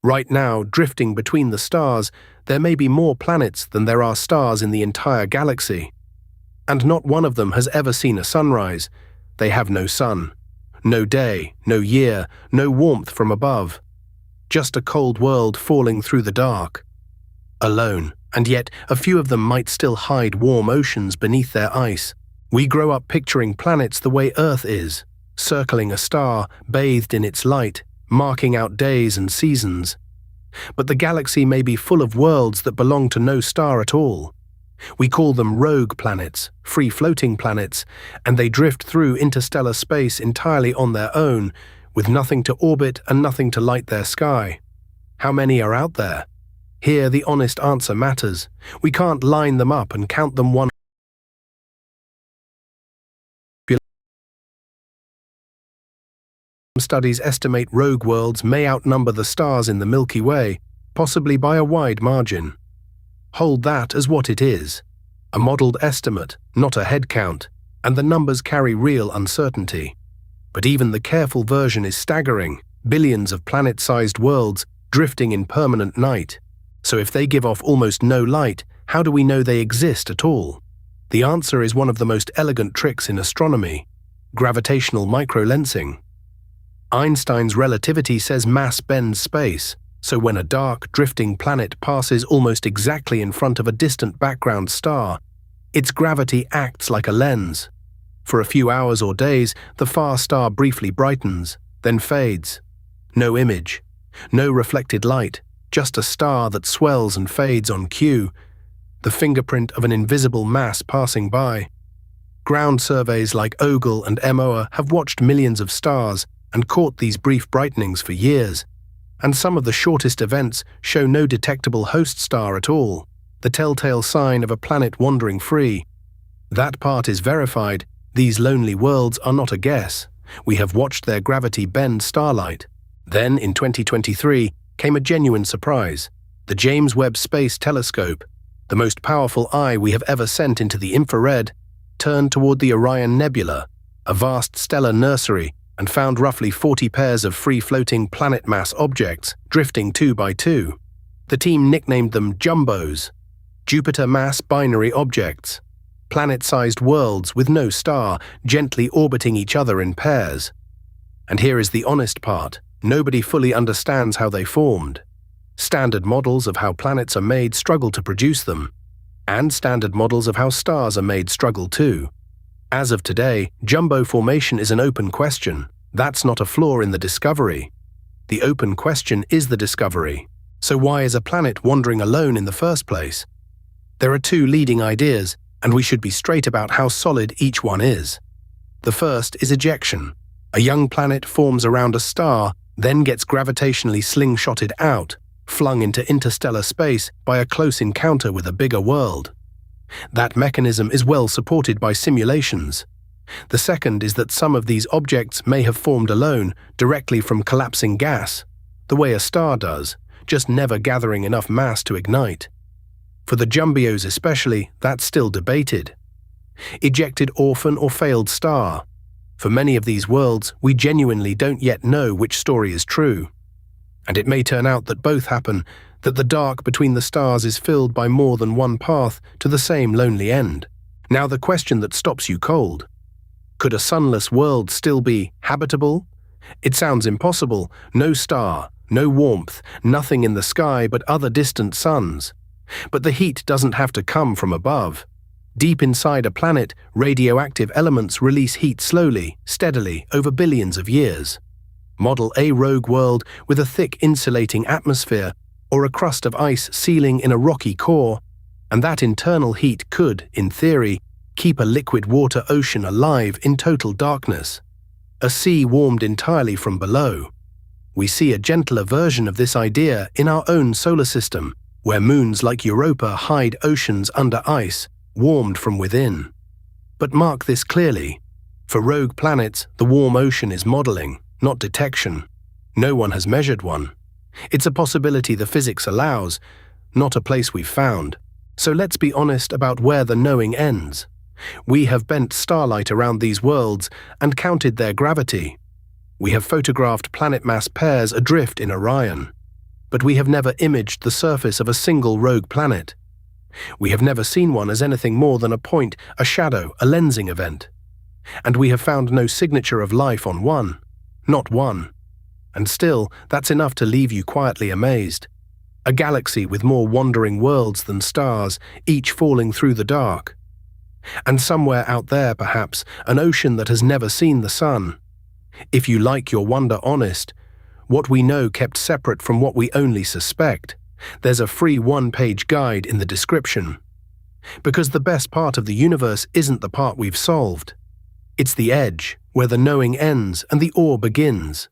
Right now, drifting between the stars, there may be more planets than there are stars in the entire galaxy. And not one of them has ever seen a sunrise. They have no sun, no day, no year, no warmth from above. Just a cold world falling through the dark. Alone, and yet a few of them might still hide warm oceans beneath their ice. We grow up picturing planets the way Earth is, circling a star, bathed in its light, marking out days and seasons. But the galaxy may be full of worlds that belong to no star at all. We call them rogue planets, free-floating planets, and they drift through interstellar space entirely on their own, with nothing to orbit and nothing to light their sky. How many are out there? Here the honest answer matters. We can't line them up and count them one. Studies estimate rogue worlds may outnumber the stars in the Milky Way, possibly by a wide margin. Hold that as what it is, a modeled estimate, not a head count, and the numbers carry real uncertainty. But even the careful version is staggering, billions of planet-sized worlds drifting in permanent night. So if they give off almost no light, how do we know they exist at all? The answer is one of the most elegant tricks in astronomy: gravitational microlensing. Einstein's relativity says mass bends space, so when a dark, drifting planet passes almost exactly in front of a distant background star, its gravity acts like a lens. For a few hours or days, the far star briefly brightens, then fades. No image, no reflected light, just a star that swells and fades on cue, the fingerprint of an invisible mass passing by. Ground surveys like Ogle and MOA have watched millions of stars and caught these brief brightenings for years, and some of the shortest events show no detectable host star at all, the telltale sign of a planet wandering free. That part is verified. These lonely worlds are not a guess. We have watched their gravity bend starlight. Then, in 2023, came a genuine surprise: the James Webb Space Telescope, the most powerful eye we have ever sent into the infrared, turned toward the Orion Nebula, a vast stellar nursery, and found roughly 40 pairs of free-floating planet mass objects drifting 2 by 2. The team nicknamed them jumbos, Jupiter mass binary objects, planet-sized worlds with no star gently orbiting each other in pairs. And here is the honest part: nobody fully understands how they formed. Standard models of how planets are made struggle to produce them, and standard models of how stars are made struggle too. As of today, jumbo formation is an open question. That's not a flaw in the discovery. The open question is the discovery. So why is a planet wandering alone in the first place? There are two leading ideas, and we should be straight about how solid each one is. The first is ejection. A young planet forms around a star, then gets gravitationally slingshotted out, flung into interstellar space by a close encounter with a bigger world. That mechanism is well supported by simulations. The second is that some of these objects may have formed alone, directly from collapsing gas, the way a star does, just never gathering enough mass to ignite. For the jumbios especially, that's still debated. Ejected orphan or failed star. For many of these worlds, we genuinely don't yet know which story is true. And it may turn out that both happen, that the dark between the stars is filled by more than one path to the same lonely end. Now the question that stops you cold: could a sunless world still be habitable? It sounds impossible. No star, no warmth, nothing in the sky but other distant suns. But the heat doesn't have to come from above. Deep inside a planet, radioactive elements release heat slowly, steadily, over billions of years. Model a rogue world with a thick insulating atmosphere, or a crust of ice sealing in a rocky core, and that internal heat could, in theory, keep a liquid water ocean alive in total darkness. A sea warmed entirely from below. We see a gentler version of this idea in our own solar system, where moons like Europa hide oceans under ice, warmed from within. But mark this clearly: for rogue planets, the warm ocean is modeling, not detection. No one has measured one. It's a possibility the physics allows, not a place we've found. So let's be honest about where the knowing ends. We have bent starlight around these worlds and counted their gravity. We have photographed planet mass pairs adrift in Orion. but we have never imaged the surface of a single rogue planet. We have never seen one as anything more than a point, a shadow, a lensing event. And we have found no signature of life on one. Not one. And still, that's enough to leave you quietly amazed. A galaxy with more wandering worlds than stars, each falling through the dark. And somewhere out there, perhaps, an ocean that has never seen the sun. If you like your wonder honest, what we know kept separate from what we only suspect, there's a free one-page guide in the description. Because the best part of the universe isn't the part we've solved. It's the edge, where the knowing ends and the awe begins.